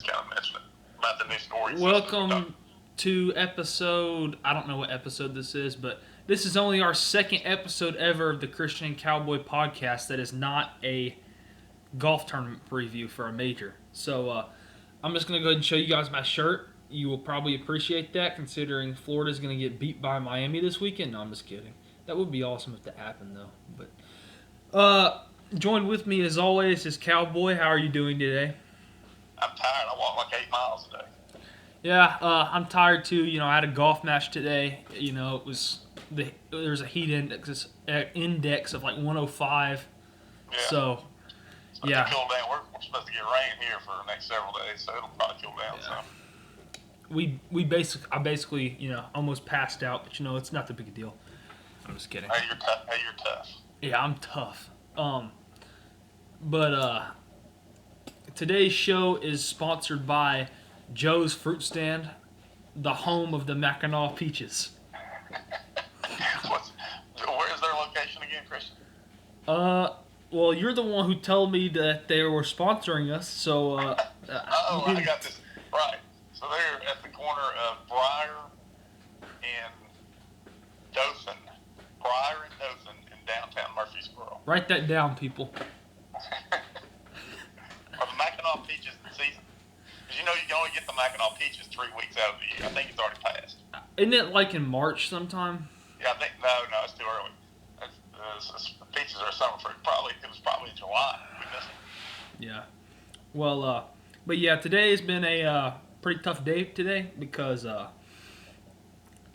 kind of mention it about the new scoring system. Welcome to episode, I don't know what episode this is, but this is only our second episode ever of the Christian and Cowboy podcast that is not a golf tournament preview for a major. So I'm just going to go ahead and show you guys my shirt. You will probably appreciate that considering Florida's going to get beat by Miami this weekend. No, I'm just kidding. That would be awesome if that happened, though. But joined with me as always is Cowboy. How are you doing today? I'm tired. I walked like 8 miles today. Yeah, I'm tired too. You know, I had a golf match today. You know, it was there's a heat index of like 105. Yeah. So, yeah. Cool down. We're supposed to get rain here for the next several days, so it'll probably cool down. Yeah. So. I basically almost passed out, but it's not the big deal. I'm just kidding. Hey, you're tough. Yeah, I'm tough. But today's show is sponsored by Joe's Fruit Stand, the home of the Mackinac Peaches. Where is their location again, Christian? Well, you're the one who told me that they were sponsoring us, so I got this right. So they're at the corner of Briar and Dothan. Briar and Dothan in downtown Murfreesboro. Write that down, people. Are the Mackinac Peaches in season? Because you can only get the Mackinac Peaches 3 weeks out of the year. I think it's already passed. Isn't it like in March sometime? Yeah, I think no, it's too early. Peaches are summer fruit. It was probably in July. We missed it. Yeah. Well, but yeah, today has been a pretty tough day today because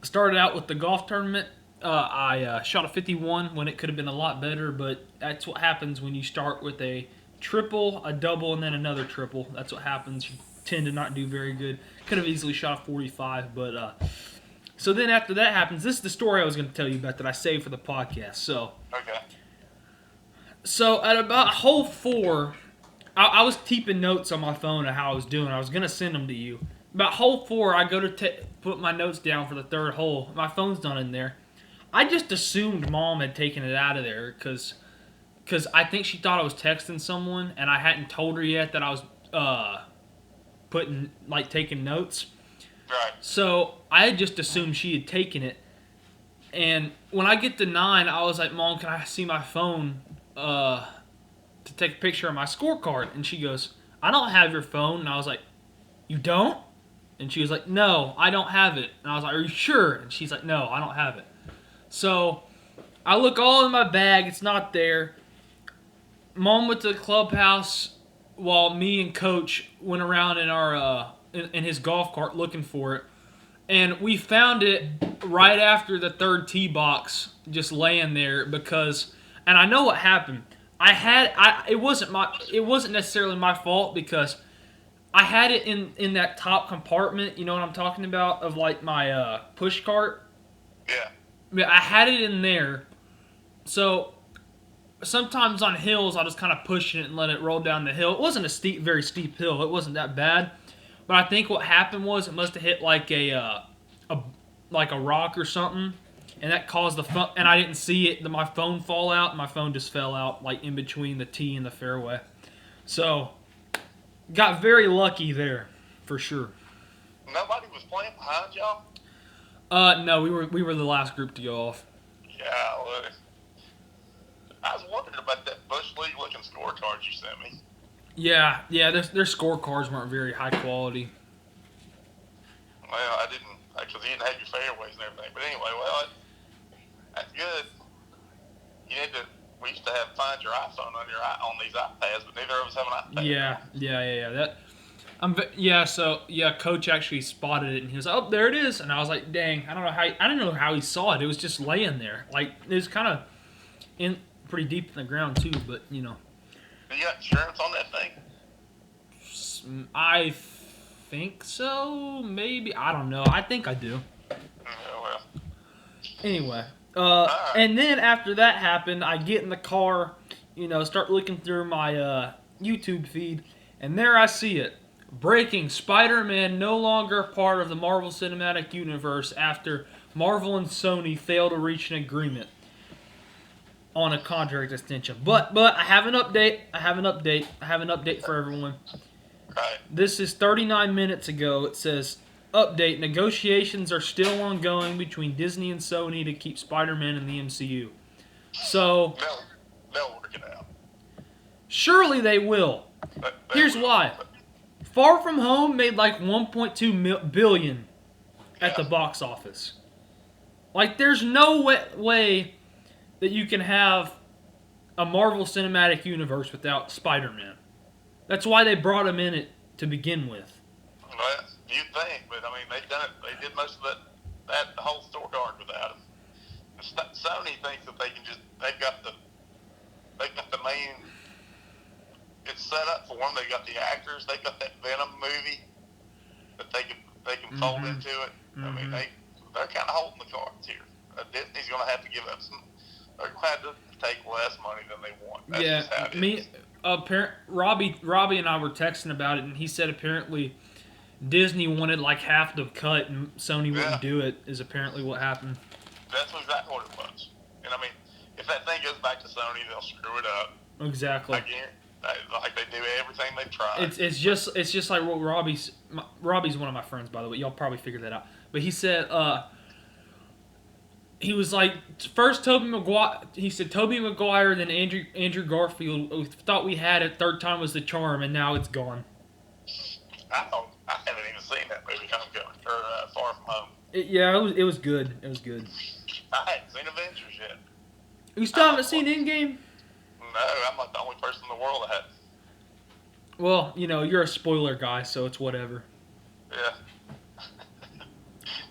started out with the golf tournament. I shot a 51 when it could have been a lot better, but that's what happens when you start with a triple, a double, and then another triple. That's what happens. You tend to not do very good. Could have easily shot a 45, but so then after that happens, this is the story I was going to tell you about that I saved for the podcast. So at about hole 4, I was keeping notes on my phone of how I was doing. I was going to send them to you. About hole 4, I go to put my notes down for the third hole. My phone's not in there. I just assumed Mom had taken it out of there because I think she thought I was texting someone, and I hadn't told her yet that I was taking notes. Right. So I had just assumed she had taken it. And when I get to 9, I was like, Mom, can I see my phone to take a picture of my scorecard? And she goes, I don't have your phone. And I was like, you don't? And she was like, no, I don't have it. And I was like, are you sure? And she's like, no, I don't have it. So I look all in my bag. It's not there. Mom went to the clubhouse while me and Coach went around in our in his golf cart looking for it. And we found it right after the third tee box, just laying there because. And I know what happened. It wasn't necessarily my fault because I had it in that top compartment. You know what I'm talking about, of like my push cart. Yeah. I had it in there. So sometimes on hills, I'll just kind of push it and let it roll down the hill. It wasn't a very steep hill. It wasn't that bad. But I think what happened was it must have hit like a rock or something, and that caused the phone. And I didn't see it. My phone fall out. And my phone just fell out like in between the tee and the fairway. So got very lucky there, for sure. Nobody was playing behind y'all? No, we were the last group to go off. Yeah, I was wondering about that Bush League looking scorecard you sent me. Yeah, their scorecards weren't very high quality. Well, I didn't, because you didn't have your fairways and everything. But anyway, that's good. We used to find your iPhone on these iPads, but neither of us have an iPad. Yeah. Coach actually spotted it, and he was like, "Oh, there it is." And I was like, "Dang, I didn't know how he saw it. It was just laying there, like it was kind of pretty deep in the ground too." But Do you got insurance on that thing? I think so. Maybe, I don't know. I think I do. Yeah, well. Anyway, right. And then after that happened, I get in the car, start looking through my YouTube feed, and there I see it. Breaking: Spider-Man no longer part of the Marvel Cinematic Universe after Marvel and Sony fail to reach an agreement on a contract extension. But I have an update. I have an update for everyone. Right. This is 39 minutes ago. It says, update, negotiations are still ongoing between Disney and Sony to keep Spider-Man in the MCU. So... They'll work it out. Surely they will. Here's why. Far From Home made like 1.2 billion at the box office. Like, there's no way that you can have a Marvel Cinematic Universe without Spider-Man. That's why they brought him in it to begin with. Well, you'd think, but I mean, they've done it. They did most of that whole story arc without him. Sony thinks that they can just they've got the main. It's set up for them. They got the actors. They got that Venom movie that they can fold into it. I mean, they're kind of holding the cards here. Disney's going to have to give up some. They're going to have to take less money than they want. That's just how it is. Robbie and I were texting about it, and he said apparently Disney wanted like half the cut, and Sony wouldn't do it. Is apparently what happened. That's exactly what it was. And I mean, if that thing goes back to Sony, they'll screw it up. Exactly. Again, like they do everything they've tried. It's just like what Robbie's one of my friends, by the way. Y'all probably figured that out. But he said he was like, first Tobey Maguire. He said Tobey Maguire, then Andrew Garfield. We thought we had it. Third time was the charm, and now it's gone. I haven't even seen that movie, Homecoming or Far From Home. It was good. It was good. I hadn't seen Avengers yet. You still haven't seen Endgame? No, I'm like the only person in the world that hasn't. Well, you're a spoiler guy, so it's whatever. Yeah.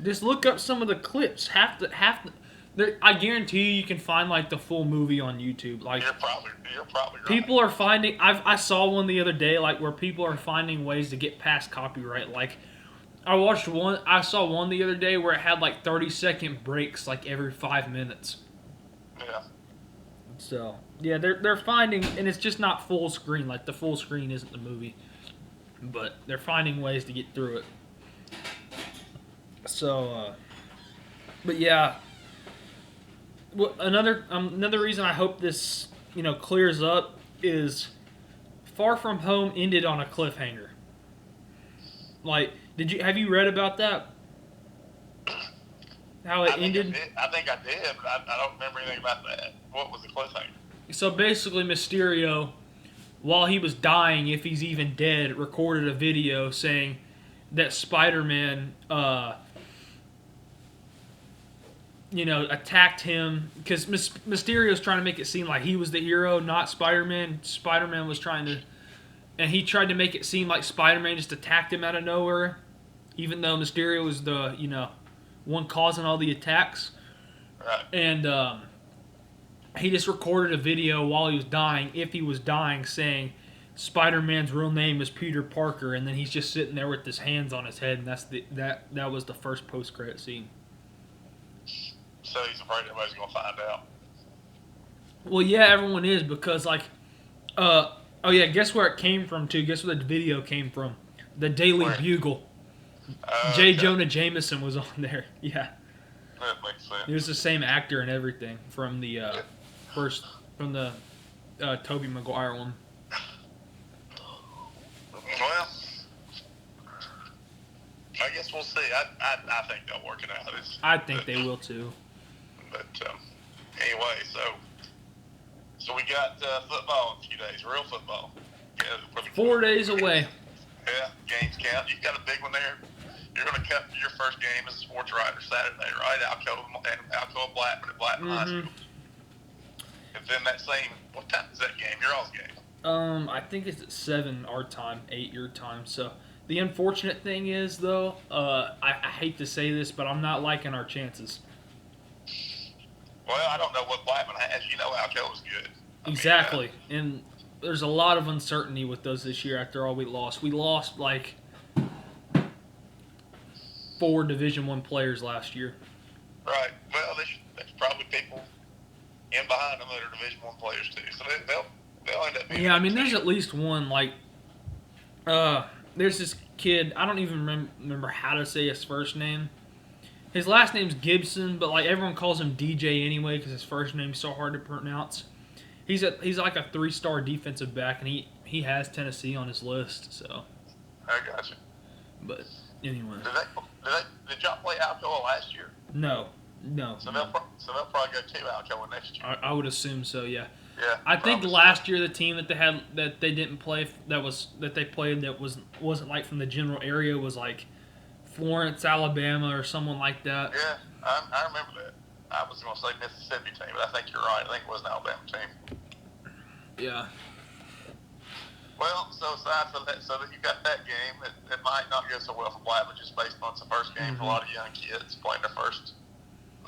Just look up some of the clips. I guarantee you can find like the full movie on YouTube. Like you're probably right. People are finding. I saw one the other day, like where people are finding ways to get past copyright. Like I saw one the other day where it had like 30-second breaks, like every 5 minutes. Yeah. So yeah, they're finding, and it's just not full screen. Like the full screen isn't the movie, but they're finding ways to get through it. So, but yeah. Well, another reason I hope this clears up is Far From Home ended on a cliffhanger. Like, have you read about that? How it ended? I think I did, but I don't remember anything about that. What was the cliffhanger? So basically, Mysterio, while he was dying, if he's even dead, recorded a video saying that Spider-Man, attacked him because Mysterio's trying to make it seem like he was the hero, not Spider-Man. Spider-Man was and he tried to make it seem like Spider-Man just attacked him out of nowhere, even though Mysterio was the, one causing all the attacks. Right. And he just recorded a video while he was dying, if he was dying, saying Spider-Man's real name is Peter Parker, and then he's just sitting there with his hands on his head, and that was the first post-credit scene. So he's afraid everybody's going to find out. Well, yeah, everyone is, because, guess where it came from, too? Guess where the video came from? The Daily Bugle. J. Jonah Jameson was on there. Yeah. That makes sense. He was the same actor and everything from the Tobey Maguire one. Well, I guess we'll see. I think they'll work it out. I think they will, too. But anyway, so we got football in a few days, real football. Yeah, 4 days away. Yeah, games count. You got a big one there. You're going to cut your first game as a sports writer Saturday, right? Alcoa Blackman at Blackman High School. And then what time is that game? Your all's game? I think it's at 7 our time, 8 your time. So the unfortunate thing is, though, I hate to say this, but I'm not liking our chances. Well, I don't know what Blackman has. Alcoa's good. Exactly. And there's a lot of uncertainty with those this year after all we lost. We lost, 4 Division I players last year. Right. Well, there's probably people in behind them that are Division I players, too. So they'll end up being... Yeah, I mean, there's at least one, there's this kid, I don't even remember how to say his first name. His last name's Gibson, but everyone calls him DJ anyway because his first name's so hard to pronounce. He's like a 3-star defensive back, and he has Tennessee on his list. So I got you. But anyway. Did y'all play Alcoa last year? No. So they'll probably go to Alcoa next year. I would assume so. Yeah. Yeah. I think last year the team that they didn't play that they played that wasn't like from the general area was like Florence, Alabama, or someone like that. Yeah, I remember that. I was going to say Mississippi team, but I think you're right. I think it was an Alabama team. Yeah. Well, so aside from that, so that you got that game, it might not go so well for Blackman just based on it's the first game for a lot of young kids playing their first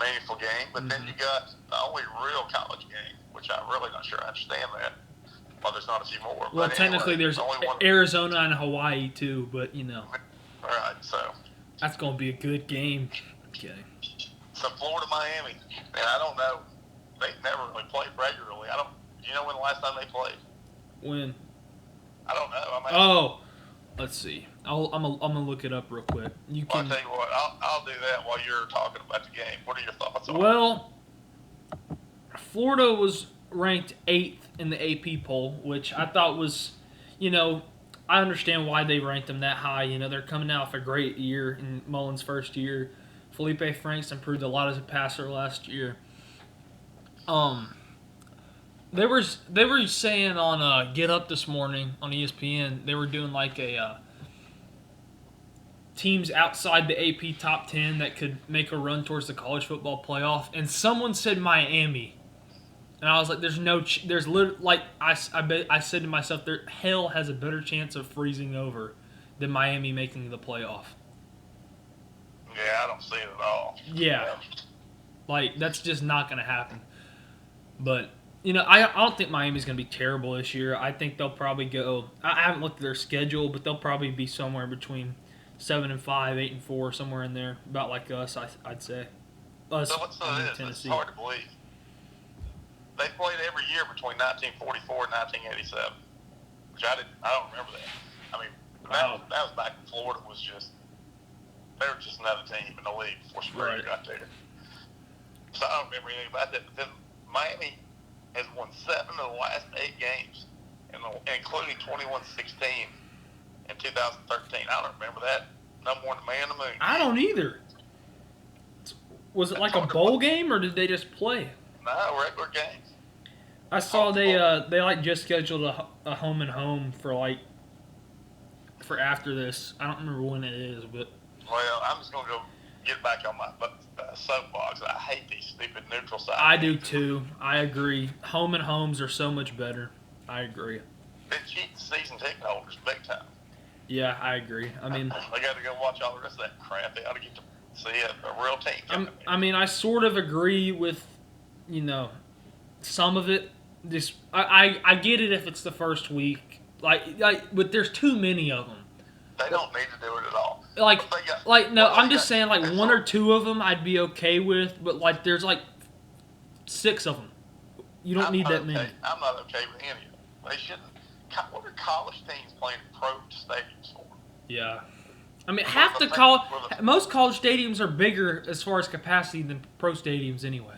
meaningful game. But then you got the only real college game, which I'm really not sure I understand that. Well, there's not a few more. Well, technically there's Arizona and Hawaii too, but All right, so that's going to be a good game. Okay. So Florida, Miami, and I don't know. They never really played regularly. Do you know when the last time they played? When? I don't know. Let's see. I'm gonna look it up real quick. You can. I'll tell you what. I'll do that while you're talking about the game. What are your thoughts on it? Well, Florida was ranked 8th in the AP poll, which I thought was, I understand why they ranked them that high. They're coming out of a great year in Mullen's first year. Felipe Franks improved a lot as a passer last year. They were saying on Get Up this morning on ESPN, they were doing like a teams outside the AP top 10 that could make a run towards the college football playoff, and someone said Miami, and I was like, I said to myself, hell has a better chance of freezing over than Miami making the playoff. Yeah, I don't see it at all. Yeah. Like, that's just not going to happen. But, I don't think Miami's going to be terrible this year. I think they'll probably go – I haven't looked at their schedule, but they'll probably be somewhere between 7-5, 8-4, somewhere in there. About like us, I'd say. Us and Tennessee. It's hard to believe. They played every year between 1944 and 1987, which I don't remember that. I mean, that was back when Florida was just – they were just another team in the league before Spring got there. So I don't remember anything about that. But then Miami has won 7 of the last 8 games, including 21-16 in 2013. I don't remember that. No more than man on the moon. I don't either. Was it like a bowl game, or did they just play? No, regular games. I saw they just scheduled a home and home for after this. I don't remember when it is, but. Well, I'm just going to go get back on my soapbox. I hate these stupid neutral sites. I do too. I agree. Home and homes are so much better. I agree. They cheat the season ticket holders big time. Yeah, I agree. I mean, they got to go watch all the rest of that crap. They ought to get to see a real team. I sort of agree with, some of it. I get it if it's the first week, but there's too many of them. They don't need to do it at all. I'm just saying, one or two of them I'd be okay with, but there's 6 of them. You don't need that many. I'm not okay with any of them. They shouldn't. What are college teams playing pro stadiums for? Yeah. I mean, most college stadiums are bigger as far as capacity than pro stadiums anyway.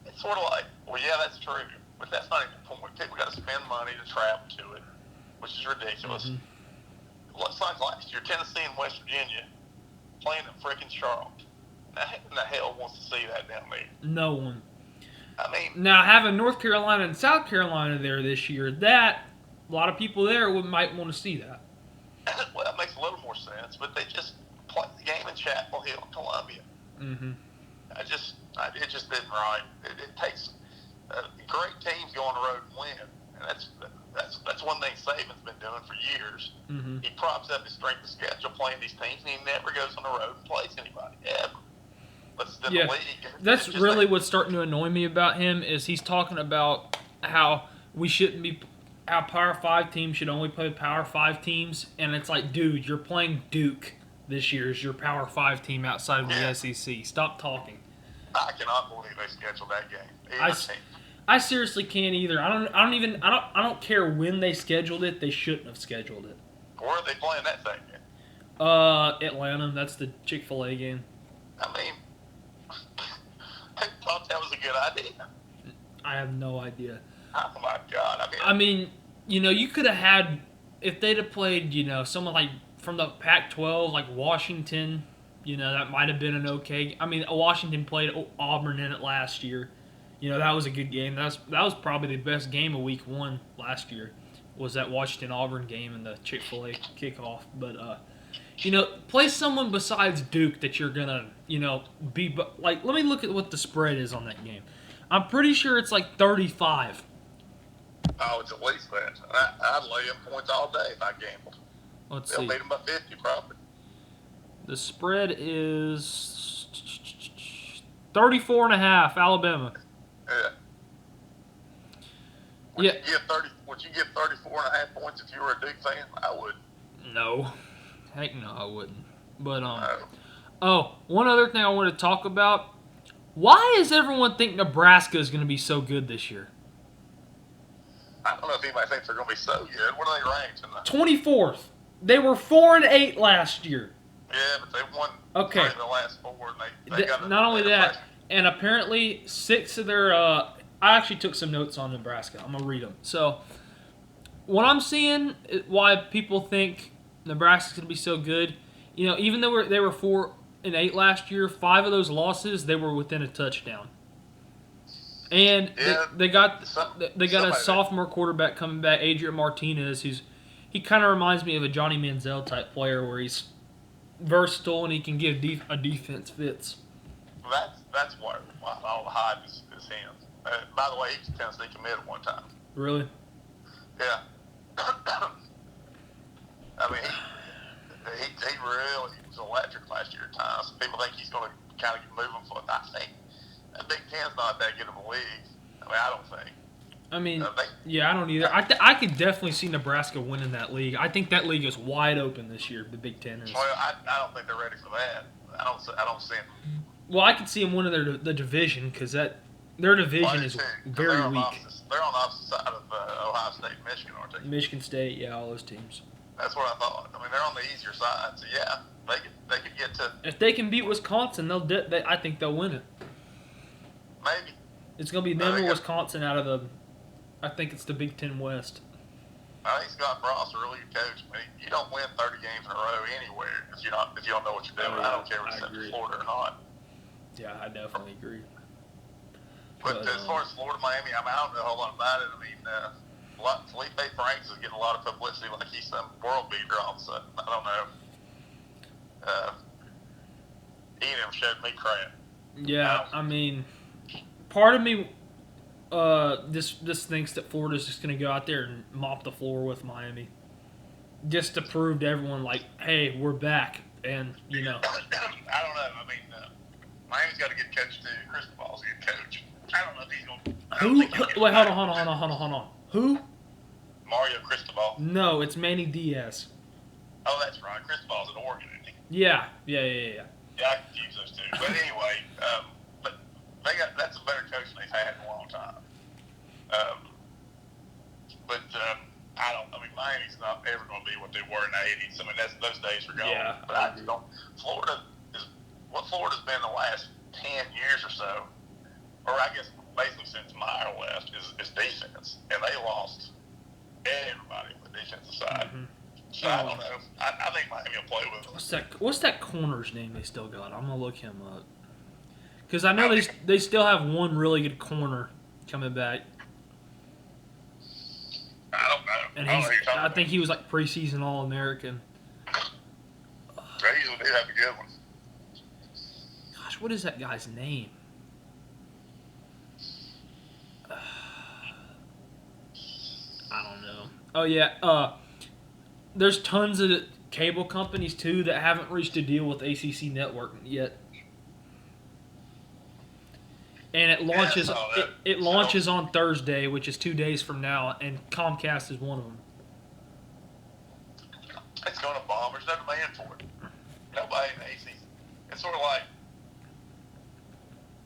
It's sort of like, well, yeah, that's true, but that's not even the point. People got to spend money to travel to it, which is ridiculous. Mm-hmm. Looks like last year, Tennessee and West Virginia playing in freaking Charlotte. Now, who in the hell wants to see that down there? No one. I mean, now having North Carolina and South Carolina there this year, a lot of people there might want to see that. Well, it makes a little more sense, but they just played the game in Chapel Hill, Columbia. Mm-hmm. It just isn't right. It takes great teams go on the road and win, and that's one thing Saban's been doing for years. Mm-hmm. He props up his strength of schedule playing these teams, and he never goes on the road and plays anybody ever. But it's in the league. That's really what's starting to annoy me about him is he's talking about how we shouldn't be. How Power 5 teams should only play Power 5 teams, and it's like, dude, you're playing Duke this year as your Power 5 team outside of the SEC. Stop talking. I cannot believe they scheduled that game. I seriously can't either. I don't care when they scheduled it. They shouldn't have scheduled it. Where are they playing that thing in? Atlanta. That's the Chick-fil-A game. I mean, I thought that was a good idea. I have no idea. Oh my God! I mean, you could have had if they'd have played, someone like from the Pac-12, like Washington, that might have been an okay. I mean, Washington played Auburn in it last year. That was a good game. That was probably the best game of Week 1 last year. Was that Washington Auburn game and the Chick-fil-A kickoff? But play someone besides Duke that you're gonna be like. Let me look at what the spread is on that game. I'm pretty sure it's like 35. Oh, it's at least that. I'd lay them points all day if I gambled. They'll beat them by 50 probably. The spread is 34.5. Alabama. Yeah. Would you give 34.5 points if you were a Duke fan? I would. No. Heck no, I wouldn't. But one other thing I want to talk about. Why does everyone think Nebraska is going to be so good this year? I don't know if anybody thinks they're going to be so good. What are they ranked? 24th. They were 4-8 last year. Yeah, but they won the last 4. And they got not only that, and apparently 6 of their. I actually took some notes on Nebraska. I'm gonna read them. So, what I'm seeing, why people think Nebraska's gonna be so good, even though they were 4-8 last year, 5 of those losses they were within a touchdown. And they got a sophomore quarterback coming back, Adrian Martinez, he kind of reminds me of a Johnny Manziel type player where he's versatile and he can give a defense fits. That's why all the hype is him. By the way, he was Tennessee committed one time. Really? Yeah. I mean, he really was electric last year at times. People think he's going to kind of get moving for it. I think Big Ten's not that good of a league. I mean, I don't think. I mean, I don't either. I could definitely see Nebraska winning that league. I think that league is wide open this year. The Big Ten is. Well, I don't think they're ready for that. I don't see them. Well, I could see them winning the division because their division is very weak. They're on the opposite side of Ohio State and Michigan, aren't they? Michigan State, yeah, all those teams. That's what I thought. I mean, they're on the easier side, so yeah, they could get to. If they can beat Wisconsin, I think they'll win it. Maybe. It's gonna be them or Wisconsin out of the. I think it's the Big Ten West. I think Scott Frost is a really good coach. I mean, you don't win 30 games in a row anywhere if you don't know what you're doing. I don't care if it's in Florida or not. Yeah, I definitely agree. But as far as Florida, Miami, I don't know a whole lot about it. I mean, Felipe Franks is getting a lot of publicity like he's some world beater all of a sudden. I don't know. He never showed me crap. Yeah, I mean, part of me just thinks that Florida's just going to go out there and mop the floor with Miami. Just to prove to everyone, like, hey, we're back. And, I don't know. I mean, Miami's got a good coach, too. Cristobal's a good coach. I don't know if he's going to... Wait, hold on. Who? Mario Cristobal. No, it's Manny Diaz. Oh, that's right. Cristobal's in Oregon, isn't he? Yeah. Yeah, I confuse those two. But anyway, that's a better coach than they've had in a long time. I mean, Miami's not ever going to be what they were in the 80s. I mean, those days are gone. Yeah, but I just don't. Florida's been the last 10 years or so, or I guess basically since Meyer left, is defense. And they lost everybody on the defensive side. Mm-hmm. So I don't know. I think Miami will play with them. What's that corner's name they still got? I'm going to look him up. Because I know they still have one really good corner coming back. I don't know. And I think he was like preseason All-American. They usually do have a good one. Gosh, what is that guy's name? I don't know. Oh, yeah. There's tons of cable companies, too, that haven't reached a deal with ACC Network yet. And it launches it launches on Thursday, which is 2 days from now, and Comcast is one of them. It's going to bomb. There's no demand for it. Nobody in the ACC. It's sort of like,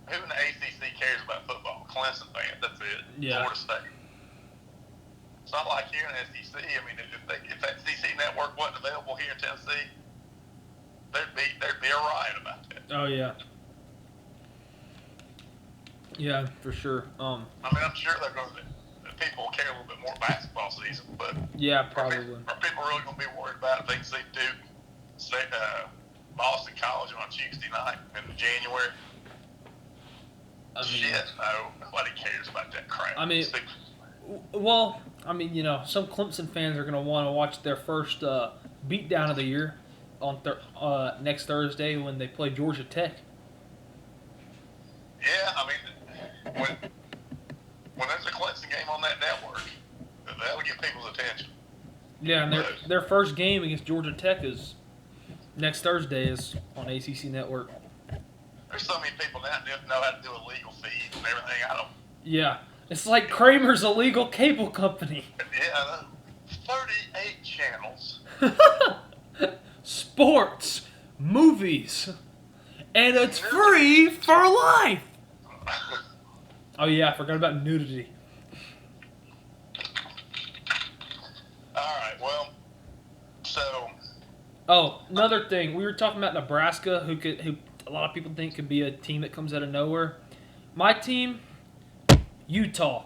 who in the ACC cares about football? Clemson fans, that's it. Yeah. Florida State. It's not like here in the SEC. I mean, if that SEC network wasn't available here in Tennessee, there'd be a riot about that. Oh, yeah. Yeah, for sure. I mean, I'm sure they're going to. people will care a little bit more basketball season, but yeah, probably. Are people really going to be worried about if they can see Duke, Boston College on Tuesday night in January? Shit, no. Nobody cares about that crap. I mean, well, some Clemson fans are going to want to watch their first beatdown of the year on next Thursday when they play Georgia Tech. Yeah, I mean, when there's a Clemson game on that network, that'll get people's attention. Yeah, and their first game against Georgia Tech is next Thursday is on ACC Network. There's so many people now that know how to do a legal feed and everything. I don't. Yeah, it's like Kramer's a legal cable company. Yeah, 38 channels. Sports, movies, and it's free for life. Oh yeah, I forgot about nudity. All right, well, so. Oh, another thing, we were talking about Nebraska, who a lot of people think could be a team that comes out of nowhere. My team, Utah.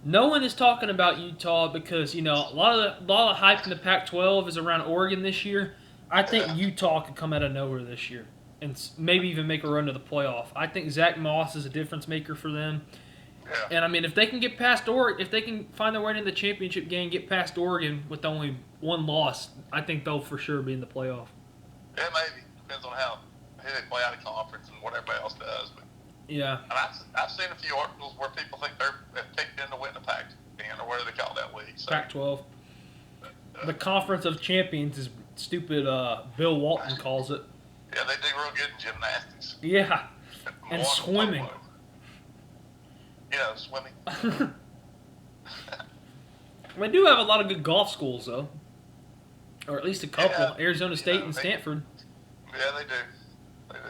No one is talking about Utah because a lot of the hype in the Pac-12 is around Oregon this year. I think Utah could come out of nowhere this year and maybe even make a run to the playoff. I think Zach Moss is a difference maker for them. Yeah. And if they can get past Oregon, if they can find their way in the championship game, get past Oregon with only one loss, I think they'll for sure be in the playoff. Yeah, maybe. Depends on who they play out of conference and what everybody else does. But yeah. And I've seen a few articles where people think they've picked in to win the Pac-10 or whatever they call that league. So, Pac-12. The Conference of Champions is stupid. Bill Walton calls it. Yeah, they do real good in gymnastics. Yeah. And swimming. Swimming. We do have a lot of good golf schools, though. Or at least a couple. Yeah, Arizona State and Stanford. Yeah, they do. They do.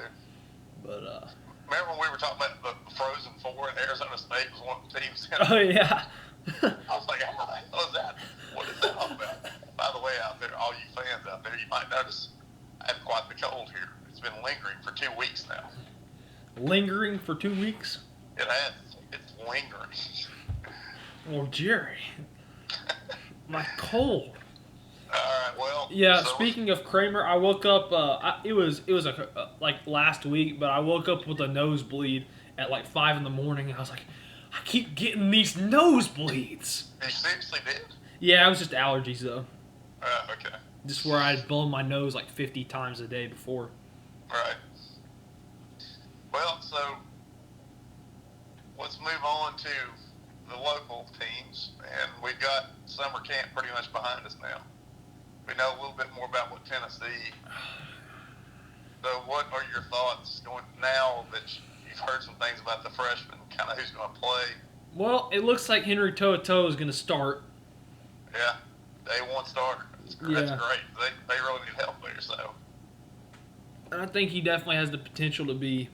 But, remember when we were talking about the Frozen Four and Arizona State was one of the teams? Oh, yeah. I was like, how the hell is that? What is that all about? By the way, out there, all you fans out there, you might notice I have quite the cold here. It's been lingering for 2 weeks now. Lingering for 2 weeks? It has. It's lingering. Well, Jerry. My cold. All right, well. Yeah, speaking of Kramer, I woke up, it was like last week, but I woke up with a nosebleed at like 5 in the morning, and I was like, I keep getting these nosebleeds. You seriously did? Yeah, it was just allergies, though. Okay. Just where I'd blown my nose like 50 times a day before. Right. Well, so let's move on to the local teams, and we've got summer camp pretty much behind us now. We know a little bit more about what Tennessee. So what are your thoughts going now that you've heard some things about the freshmen, kind of who's going to play? Well, it looks like Henry To'oTo'o is going to start. Yeah, day one starter. That's great. They really need help there, so. And I think he definitely has the potential to be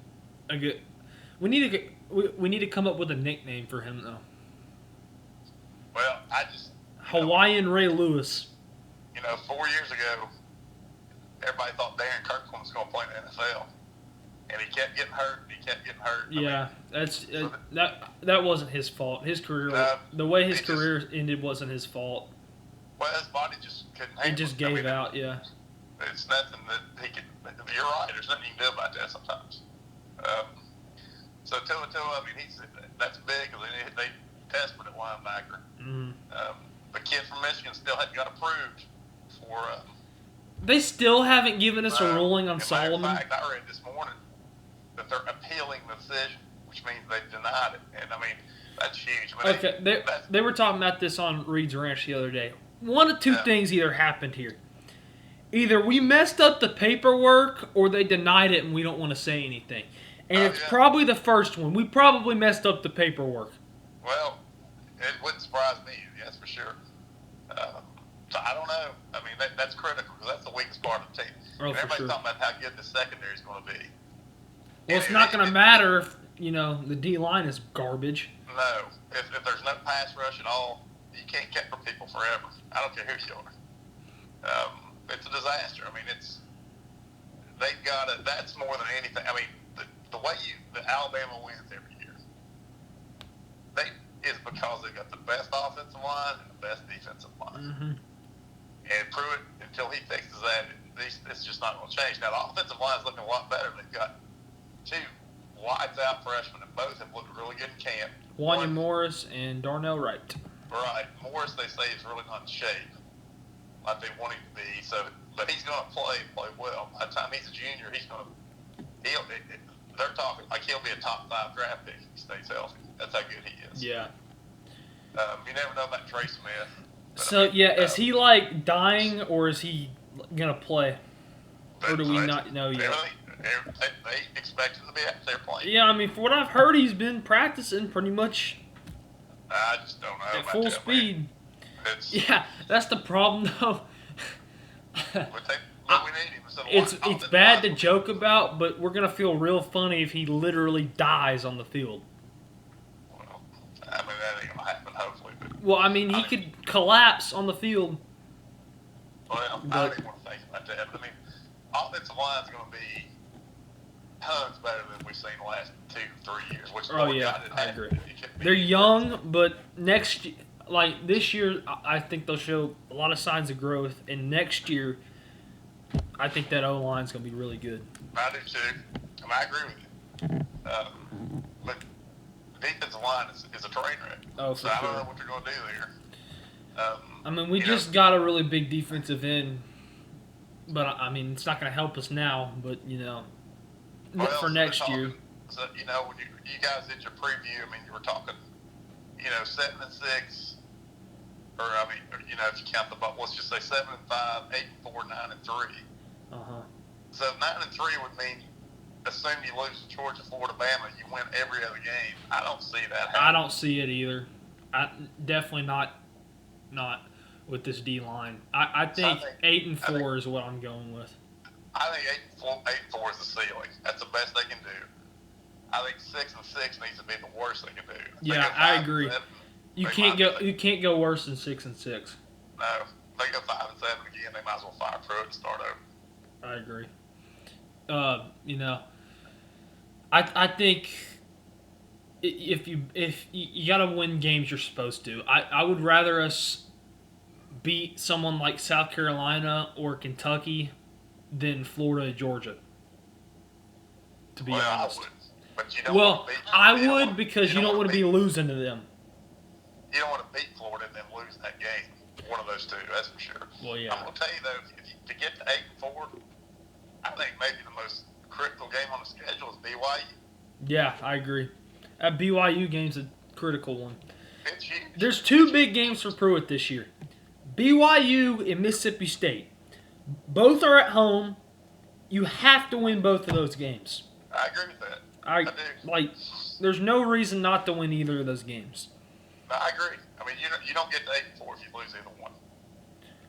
a good. We need to come up with a nickname for him though. Well, Hawaiian Ray Lewis. 4 years ago, everybody thought Darren Kirkland was going to play in the NFL, and he kept getting hurt. Yeah, that wasn't his fault. His career, the way his career ended, wasn't his fault. Well, his body just couldn't handle it. It just gave out. Yeah. It's nothing that he could. You're right. There's nothing you can do about that sometimes. So To'oTo'o, that's big because they desperate at linebacker. Mm. The kid from Michigan still hadn't got approved for. They still haven't given us a ruling on Solomon. In fact, I read this morning that they're appealing the decision, which means they denied it, and that's huge. Okay, they were talking about this on Reed's Ranch the other day. One of two things either happened here. Either we messed up the paperwork or they denied it and we don't want to say anything. And it's probably the first one. We probably messed up the paperwork. Well, it wouldn't surprise me, that's for sure. So I don't know. That's critical because that's the weakest part of the team. Oh, everybody's talking about how good the secondary is going to be. Well, it's not going to matter if, the D-line is garbage. No. If there's no pass rush at all, you can't catch for people forever. I don't care who you are. It's a disaster. They've got to, that's more than anything. The way the Alabama wins every year, is because they've got the best offensive line and the best defensive line. Mm-hmm. And Pruitt, until he fixes that, it's just not going to change. Now, the offensive line is looking a lot better. They've got 2 lights-out freshmen, and both have looked really good in camp. Wanya Morris and Darnell Wright. Right. Morris, they say, is really not in shape like they want him to be. So, but he's going to play well. By the time he's a junior, they're talking like he'll be a top 5 draft pick if he stays healthy. That's how good he is. Yeah. You never know about Trey Smith. So, is he like dying or is he going to play? Or do we not know yet? They expect him to be out there playing. Yeah, I mean, for what I've heard, he's been practicing pretty much I just don't know. at full speed. Yeah, that's the problem, though. We need him. So it's bad to joke about, but we're gonna feel real funny if he literally dies on the field. Well, I mean, that ain't gonna happen, hopefully. But, well, I mean, he could collapse on the field. Well, I don't even want to think about that. I mean, offensive line is going to be tons better than we've seen the last 2-3 years. Which I agree. They're young, but this year, I think they'll show a lot of signs of growth. And next year, I think that O-line is going to be really good. I do too. I mean, I agree with you. But the defensive line is a train wreck. Oh, for so sure. I don't know what they're going to do there. I mean, we just got a really big defensive end, but I mean, it's not going to help us now. But for next year. So when you guys did your preview, I mean, you were talking, 7-6, or I mean, if you count the let's just say 7-5, 8-4, 9-3. So 9-3 would mean, assume you lose to Georgia, Florida, Bama, you win every other game. I don't see that happening. I don't see it either. Definitely not with this D line. I think 8-4 is what I'm going with. I think 8-4 is the ceiling. That's the best they can do. I think 6-6 needs to be the worst they can do. Yeah, I agree. You can't go worse than 6-6. No, if they go 5-7 again, they might as well fire Pruitt and start over. I agree. I think if you got to win games, you're supposed to. I would rather us beat someone like South Carolina or Kentucky than Florida and Georgia. To be honest. I would. But you don't I would because you don't want to be losing to them. You don't want to beat Florida and then lose that game. One of those two, that's for sure. Well, yeah. I'm going to tell you, though, to get to 8-4, I think maybe the most critical game on the schedule is BYU. Yeah, I agree. That BYU game's a critical one. It's huge. There's 2 big games for Pruitt this year. BYU and Mississippi State. Both are at home. You have to win both of those games. I agree with that. I do. There's no reason not to win either of those games. I agree. I mean, you don't get to 8-4 if you lose either one.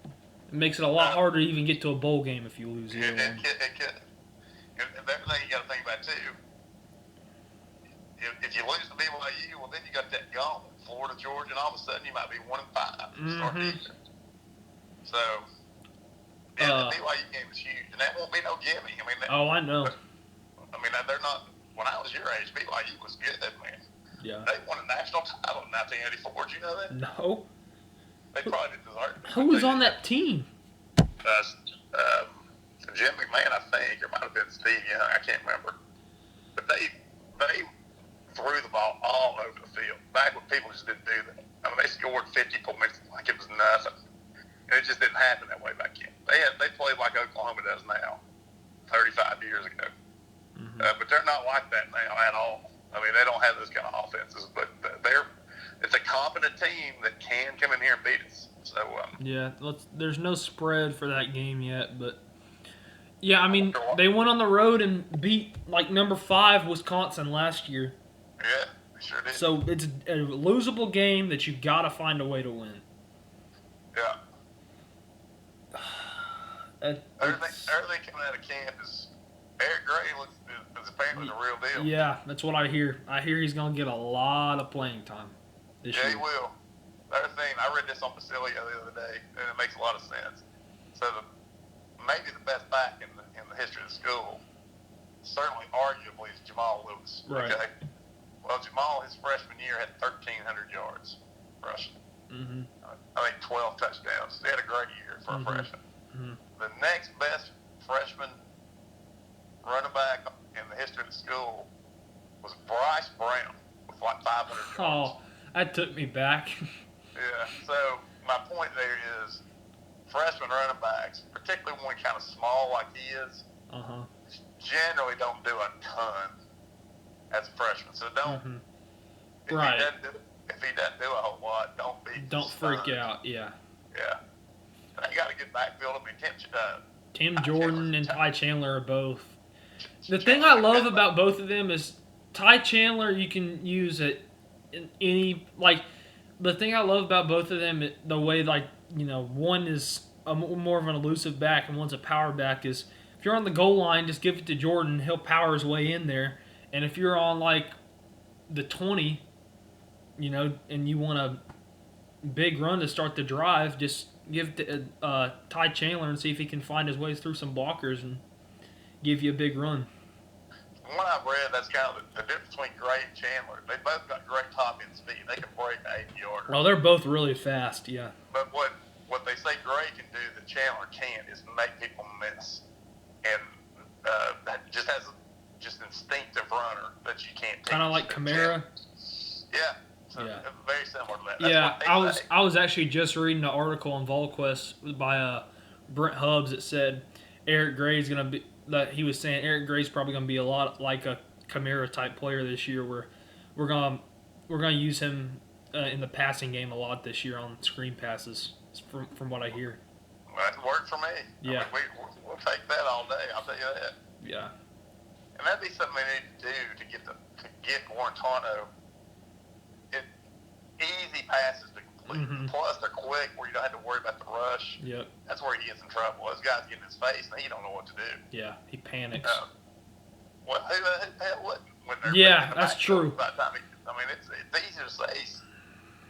It makes it a lot harder to even get to a bowl game if you lose either one. It could. And the other thing you got to think about, too, if you lose to BYU, well, then you got that gauntlet, Florida, Georgia, and all of a sudden you might be 1-5 to start the year. So, the BYU game is huge, and that won't be no gimme. I mean, I know. I mean, they're not. When I was your age, BYU was good, man. Yeah. They won a national title in 1984. Did you know that? No. They probably didn't deserve it. Who was on that team? Jim McMahon, I think, or might have been Steve Young. I can't remember. But they threw the ball all over the field. Back when people just didn't do that. I mean, they scored 50 points like it was nothing. And it just didn't happen that way back then. They played like Oklahoma does now, 35 years ago. Mm-hmm. But they're not like that now at all. I mean, they don't have those kind of offenses. But it's a competent team that can come in here and beat us. So there's no spread for that game yet, but yeah, I mean, they went on the road and beat number 5 Wisconsin last year. Yeah, they sure did. So it's a losable game that you got to find a way to win. Yeah. Everything coming out of camp is Eric Gray is apparently the real deal. Yeah, that's what I hear. I hear he's going to get a lot of playing time this year. Yeah, he will. The other thing, I read this on Basilio the other day, and it makes a lot of sense. So maybe the best back in the history of the school, certainly arguably, is Jamal Lewis. Right. Okay? Well, Jamal, his freshman year, had 1,300 yards rushing. Mm-hmm. I think 12 touchdowns. He had a great year for a freshman. Mm-hmm. The next best freshman running back in the history of the school was Bryce Brown with like 500 yards. Oh, that took me back. Yeah. So my point there is, freshman running backs, particularly when kind of small like he is, generally don't do a ton as a freshman. So don't. Mm-hmm. Right. If he doesn't do a whole lot, don't freak out. Yeah. Yeah. You got a good backfield. I mean, Tim Jordan and Ty Chandler are both. The thing I love about both of them is Ty Chandler you can use it in any like. The thing I love about both of them, the way one is more of an elusive back and one's a power back, is if you're on the goal line, just give it to Jordan. He'll power his way in there. And if you're on like the 20, and you want a big run to start the drive, just give it to Ty Chandler and see if he can find his way through some blockers and give you a big run. From what I've read, that's kind of the difference between Gray and Chandler. They both got great top end speed. They can break an 80-yarder. Well, they're both really fast, yeah. But what they say Gray can do that Chandler can't is make people miss. And that just has just instinctive runner that you can't take. Kind of like Kamara? Yeah. So yeah. Very similar to that. That's I was actually just reading an article on VolQuest by Brent Hubbs that said Eric Gray's going to be – that he was saying Eric Gray's probably going to be a lot like a Kamara type player this year, where we're going to use him in the passing game a lot this year on screen passes, from what I hear. Well, that worked for me. Yeah. I mean, we'll take that all day. I'll tell you that. Yeah. And that'd be something we need to do to get Guarantano easy passes to complete. Mm-hmm. Plus, they're quick, where you don't have to worry about the rush. Yep. That's where he gets in trouble. Those guys get in his face, and he don't know what to do. Yeah, he panics. Well, who the hell wouldn't? When they're that's true. By the time it's easy to say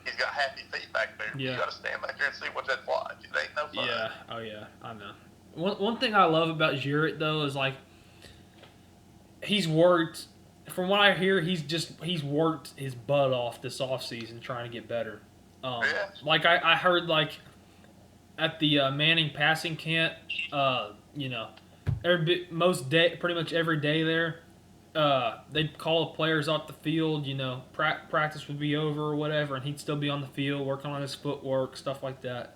he's got happy feet back there. Yeah. You got to stand back there and see what that flies. It ain't no fun. Yeah. Oh yeah, I know. One thing I love about Jarrett though is like he's worked. From what I hear, he's worked his butt off this offseason trying to get better. Like I heard like at the Manning passing camp, pretty much every day there, they'd call the players off the field. Practice would be over or whatever, and he'd still be on the field working on his footwork, stuff like that.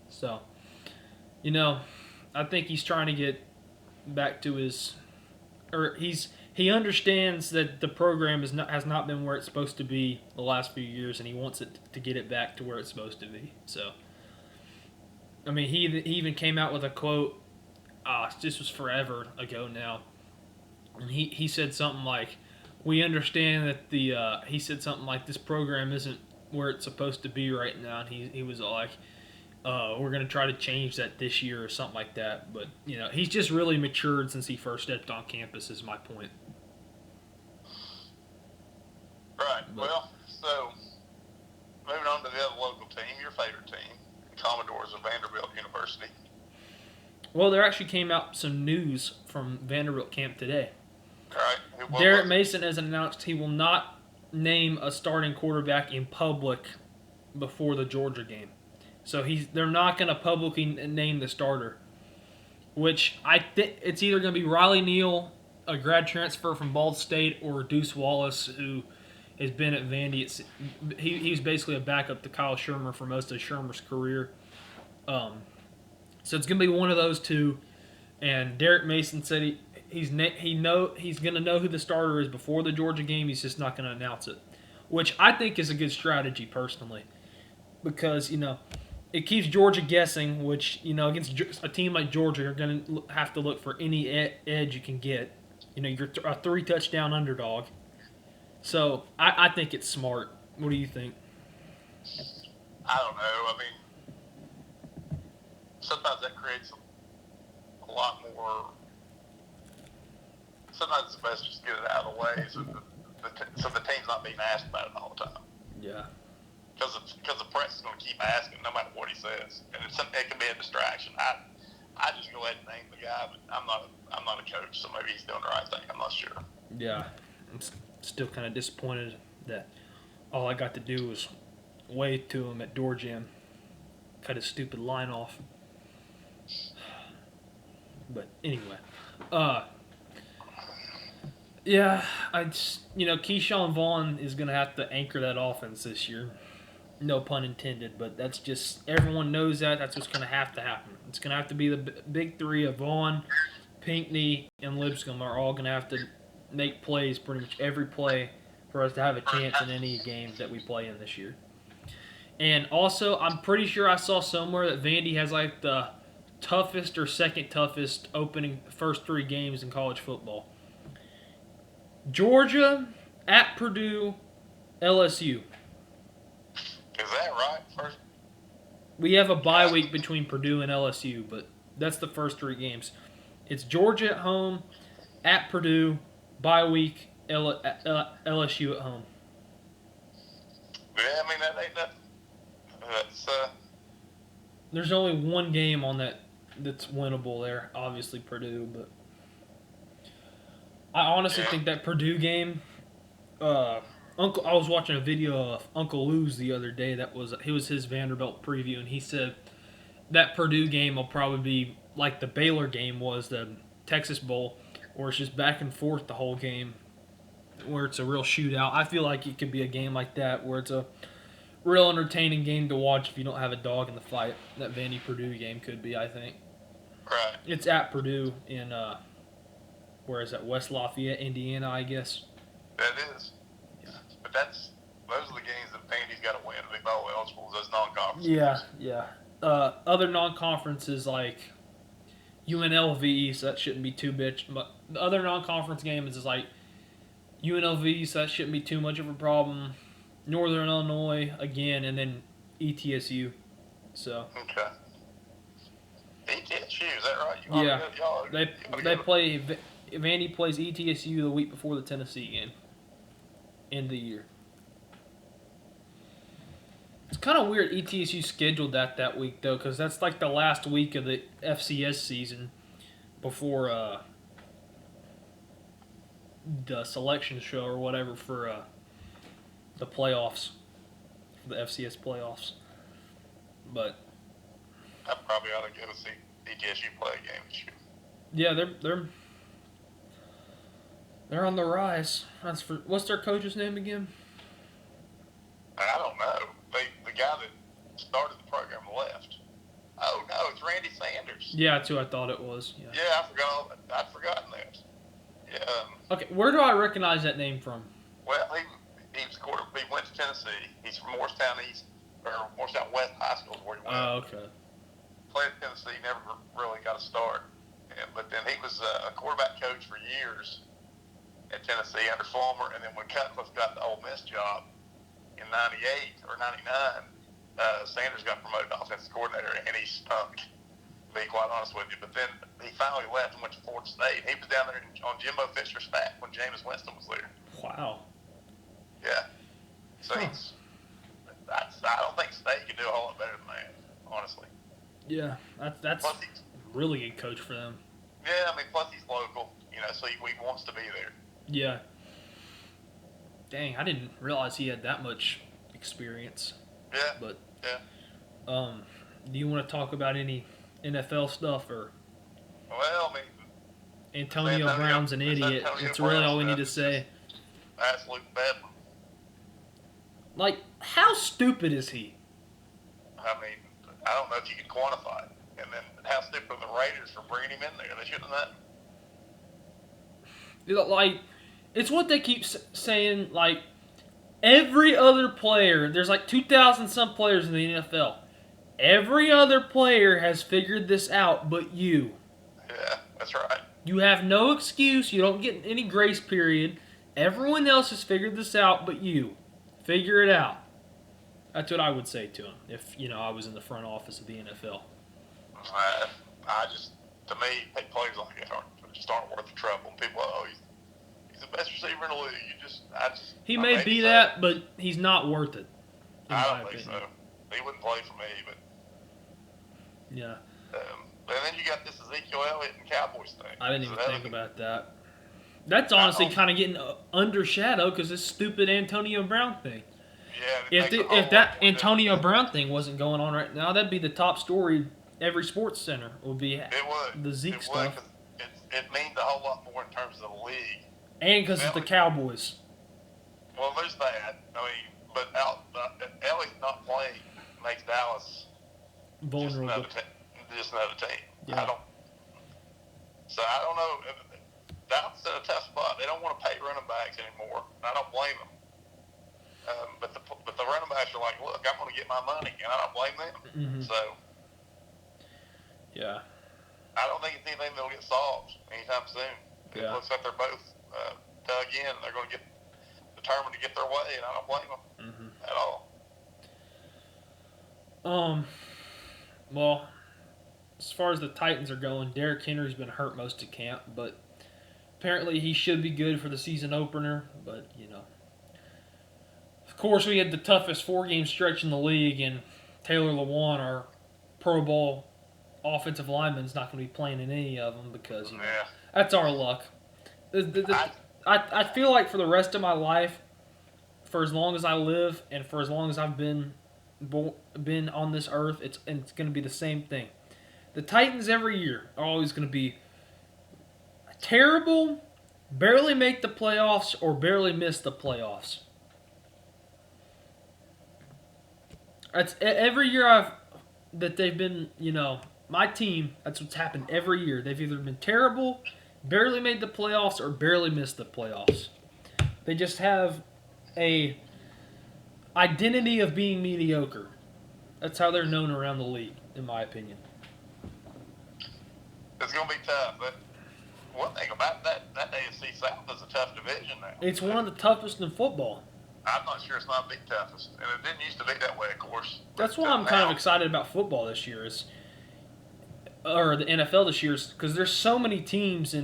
So, I think he's trying to get back to he understands that the program has not been where it's supposed to be the last few years, and he wants it to get it back to where it's supposed to be. So, I mean, he even came out with a quote. This was forever ago now, and he said something like, "We understand that he said something like this program isn't where it's supposed to be right now," and he was like, we're going to try to change that this year or something like that. But, he's just really matured since he first stepped on campus is my point. Right. Well, so moving on to the other local team, your favorite team, the Commodores of Vanderbilt University. Well, there actually came out some news from Vanderbilt camp today. All right. Derek Mason has announced he will not name a starting quarterback in public before the Georgia game. So they're not going to publicly name the starter, which I think it's either going to be Riley Neal, a grad transfer from Ball State, or Deuce Wallace, who has been at Vandy. He was basically a backup to Kyle Shermer for most of Shermer's career. So it's going to be one of those two. And Derek Mason said he's going to know who the starter is before the Georgia game. He's just not going to announce it, which I think is a good strategy personally, because it keeps Georgia guessing, which, against a team like Georgia, you're going to have to look for any edge you can get. You're a 3-touchdown underdog. So, I think it's smart. What do you think? I don't know. I mean, sometimes that creates a lot more. Sometimes it's best just get it out of the way so the team's not being asked about it all the time. Yeah. Because the press is going to keep asking no matter what he says, and it can be a distraction. I just go ahead and name the guy, but I'm not a coach, so maybe he's doing the right thing. I'm not sure. Yeah, I'm still kind of disappointed that all I got to do was wave to him at door jam, cut his stupid line off. But anyway, yeah, Keyshawn Vaughn is gonna have to anchor that offense this year. No pun intended, but that's just everyone knows that. That's what's gonna have to happen. It's gonna have to be the big three of Vaughn, Pinckney, and Lipscomb are all gonna have to make plays pretty much every play for us to have a chance in any games that we play in this year. And also, I'm pretty sure I saw somewhere that Vandy has like the toughest or second toughest opening first 3 games in college football. Georgia, at Purdue, LSU. Is that right? First, we have a bye week between Purdue and LSU, but that's the first 3 games. It's Georgia at home, at Purdue, bye week, LSU at home. Yeah, I mean that's. There's only one game on that's winnable there. Obviously Purdue, but I honestly think that Purdue game. I was watching a video of Uncle Lou's the other day. It was his Vanderbilt preview, and he said that Purdue game will probably be like the Baylor game was, the Texas Bowl, where it's just back and forth the whole game, where it's a real shootout. I feel like it could be a game like that, where it's a real entertaining game to watch if you don't have a dog in the fight. That Vandy Purdue game could be, I think. Right. It's at Purdue in where is that? West Lafayette, Indiana, I guess. That is. But those are the games that Vandy's got to win to be bowl eligible. Those non-conference. Yeah. Other non-conferences like UNLV, so that shouldn't be too bitch. But the other non-conference games is like UNLV, so that shouldn't be too much of a problem. Northern Illinois again, and then ETSU. So. Okay. ETSU, is that right? They play. Vandy plays ETSU the week before the Tennessee game. End of the year. It's kind of weird ETSU scheduled that week, though, because that's like the last week of the FCS season before the selection show or whatever for the playoffs, for the FCS playoffs. But I probably ought to go see ETSU play a game this year. Yeah, they're on the rise. What's their coach's name again? I don't know. The guy that started the program left. Oh no, it's Randy Sanders. Yeah, that's who I thought it was. Yeah, I forgot. I'd forgotten that. Yeah. Okay, where do I recognize that name from? Well, he went to Tennessee. He's from Morristown East or Morristown West High School, is where he went. Oh, okay. Played at Tennessee, never really got a start. But then he was a quarterback coach for years at Tennessee under Fulmer, and then when Cutcliffe got the Ole Miss job in '98 or '99, Sanders got promoted to offensive coordinator, and he stunk, to be quite honest with you. But then he finally left and went to Florida State. He was down there on Jimbo Fisher's staff when Jameis Winston was there. Wow. Yeah. So I don't think State can do a whole lot better than that, honestly. Yeah, that's really good coach for them. Yeah, I mean, plus he's local, so he wants to be there. Yeah. Dang, I didn't realize he had that much experience. Yeah. But yeah. Do you want to talk about any NFL stuff or? Well, I mean, Antonio Brown's an idiot. That's really all we need to say. Absolute bedlam. Like, how stupid is he? I mean, I don't know if you can quantify it. And then how stupid are the Raiders for bringing him in there? They shouldn't have done. Like, it's what they keep saying. Like, every other player, there's like 2,000 some players in the NFL. Every other player has figured this out but you. Yeah, that's right. You have no excuse. You don't get any grace period. Everyone else has figured this out but you. Figure it out. That's what I would say to him if, I was in the front office of the NFL. To me, players like that just aren't worth the trouble. People, he's the best receiver in the league. He may be that, but he's not worth it. I don't think so. He wouldn't play for me, but yeah. And then you got this Ezekiel Elliott and Cowboys thing. I didn't even think about that. That's honestly kind of getting undershadowed because this stupid Antonio Brown thing. Yeah. If that Antonio Brown thing wasn't going on right now, that'd be the top story. Every sports center would be the Zeke stuff. It means a whole lot more in terms of the league. And because it's the Cowboys. Well, there's that. I mean, but Elliott's not playing makes Dallas vulnerable. Just another team. Yeah. I don't know. Dallas is in a tough spot. They don't want to pay running backs anymore. I don't blame them. But the running backs are like, look, I'm going to get my money, and I don't blame them. Mm-hmm. So. Yeah. I don't think it's anything that'll get solved anytime soon. It looks like they're both dug in. They're going to get determined to get their way, and I don't blame them at all. Well, as far as the Titans are going, Derrick Henry's been hurt most of camp, but apparently he should be good for the season opener. But, of course, we had the toughest 4-game stretch in the league, and Taylor Lewan, our Pro Bowl offensive lineman's not going to be playing in any of them because that's our luck. I feel like for the rest of my life, for as long as I live and for as long as I've been on this earth, it's going to be the same thing. The Titans every year are always going to be terrible, barely make the playoffs, or barely miss the playoffs. That's every year that they've been, my team, that's what's happened every year. They've either been terrible, barely made the playoffs, or barely missed the playoffs. They just have a identity of being mediocre. That's how they're known around the league, in my opinion. It's going to be tough, but one thing about that AFC South is a tough division now. It's one of the toughest in football. I'm not sure it's not the toughest, and it didn't used to be that way, of course. That's why I'm kind of excited about football this year, or the NFL this year, because there's so many teams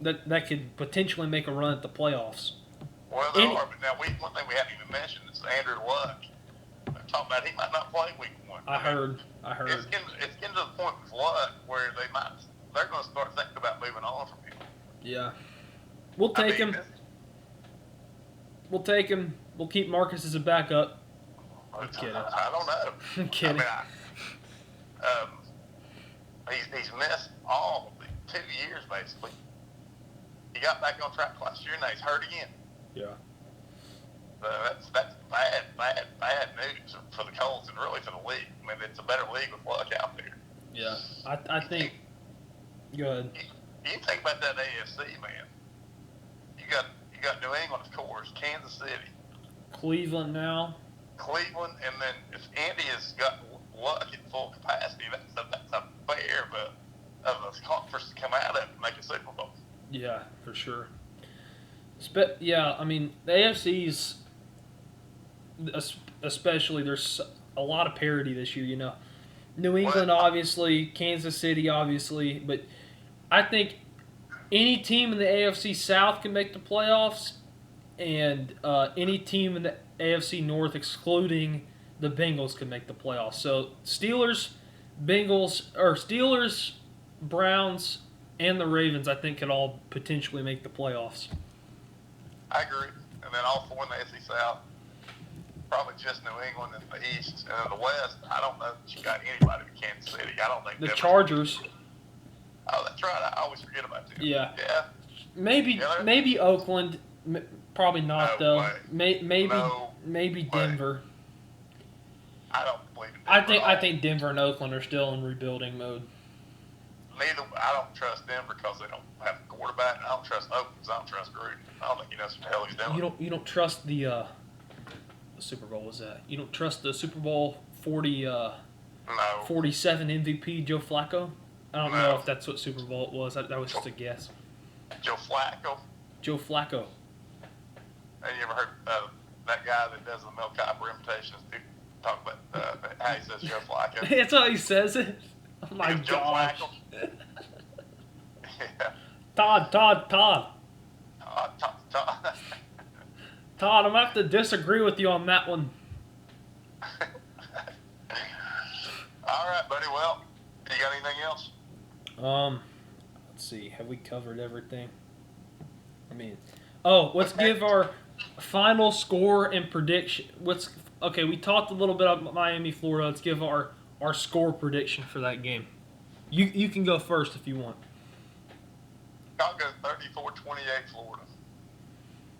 that could potentially make a run at the playoffs. Well, there are, but now one thing we haven't even mentioned is Andrew Luck. They're talking about he might not play week 1. I heard. It's getting to the point with Luck where they're going to start thinking about moving on from him. Yeah. We'll take him. We'll take him. We'll keep Marcus as a backup. I'm kidding. I don't know. I'm kidding. He's missed all of the 2 years, basically. He got back on track last year, and now he's hurt again. Yeah. That's bad news for the Colts and really for the league. I mean, it's a better league with Luck out there. Yeah. I think. Go ahead. You think about that AFC, man. You got New England, of course, Kansas City, Cleveland now. Cleveland, and then if Andy has got Luck at full capacity, that's a fair of a conference to come out of and make a Super Bowl. Yeah, for sure. I mean, the AFC's, especially, there's a lot of parity this year, New England, obviously, Kansas City, obviously, but I think any team in the AFC South can make the playoffs, and any team in the AFC North, excluding the Bengals, can make the playoffs. So Steelers, Browns, and the Ravens, I think, could all potentially make the playoffs. I agree. And then all 4 in the AFC South, probably just New England in the East. And in the West, I don't know that you got anybody in Kansas City. I don't think the Chargers. Oh, that's right. I always forget about them. Yeah. Yeah. Maybe Oakland. Probably not, no though. Way. Maybe Denver. I don't believe in Denver. I think Denver and Oakland are still in rebuilding mode. I don't trust Denver because they don't have a quarterback. I don't trust Oakland because I don't trust Gruden. I don't think he knows what the hell he's doing. You don't trust the Super Bowl was that? You don't trust the Super Bowl 47 MVP Joe Flacco? I don't know if that's what Super Bowl it was. That was just a guess. Joe Flacco. Have you ever heard that guy that does the Mel Kiper imitations talk about how he says Joe Flacco? That's how he says it. Oh my gosh. Yeah. Todd. Todd. Todd, I'm going to have to disagree with you on that one. All right, buddy. Well, you got anything else? No, I don't. All right. Well, I think we'll wrap it up. We'll be back next week. We'll have a little bit more to talk about. We'll have a little bit more football. We'll have a little bit more baseball. We'll have a little bit more NFL. You don't trust the Super Bowl. Let's see. Have we covered everything? Let's give our final score and prediction. We talked a little bit about Miami, Florida. Let's give our score prediction for that game. You can go first if you want. I'll go 34-28 Florida.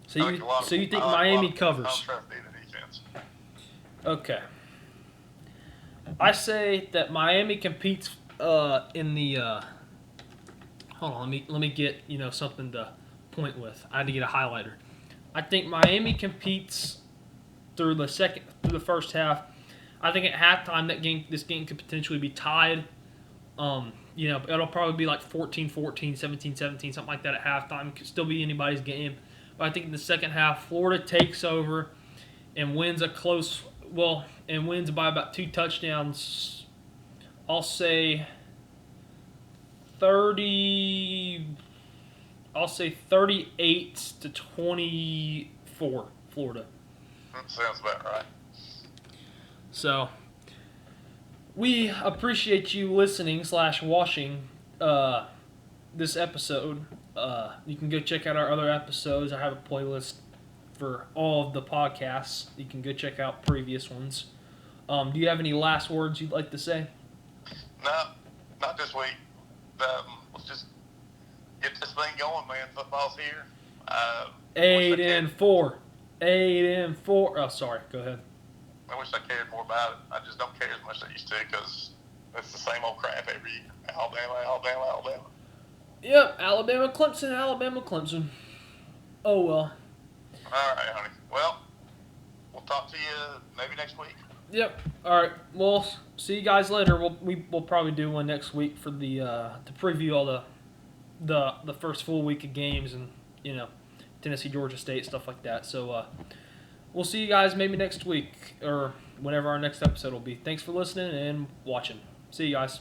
So you think Miami covers? I don't trust either defense. Okay. I say that Miami competes in the. Hold on, let me get something to point with. I had to get a highlighter. I think Miami competes through the first half. I think at halftime this game could potentially be tied. It'll probably be like 14-14, 17-17, something like that at halftime. Could still be anybody's game. But I think in the second half, Florida takes over and wins wins by about 2 touchdowns. I'll say 38-24, Florida. That sounds about right. So, we appreciate you listening / watching this episode. You can go check out our other episodes. I have a playlist for all of the podcasts. You can go check out previous ones. Do you have any last words you'd like to say? No, not this week. Let's just get this thing going, man. Football's here. 8-4. 8-4. Oh, sorry. Go ahead. I wish I cared more about it. I just don't care as much as I used to because it's the same old crap every year. Alabama. Yep, Alabama, Clemson. Oh, well. All right, honey. Well, we'll talk to you maybe next week. Yep. All right. Well, see you guys later. We'll probably do one next week for the to preview all the first full week of games and Tennessee, Georgia State, stuff like that. So we'll see you guys maybe next week or whenever our next episode will be. Thanks for listening and watching. See you guys.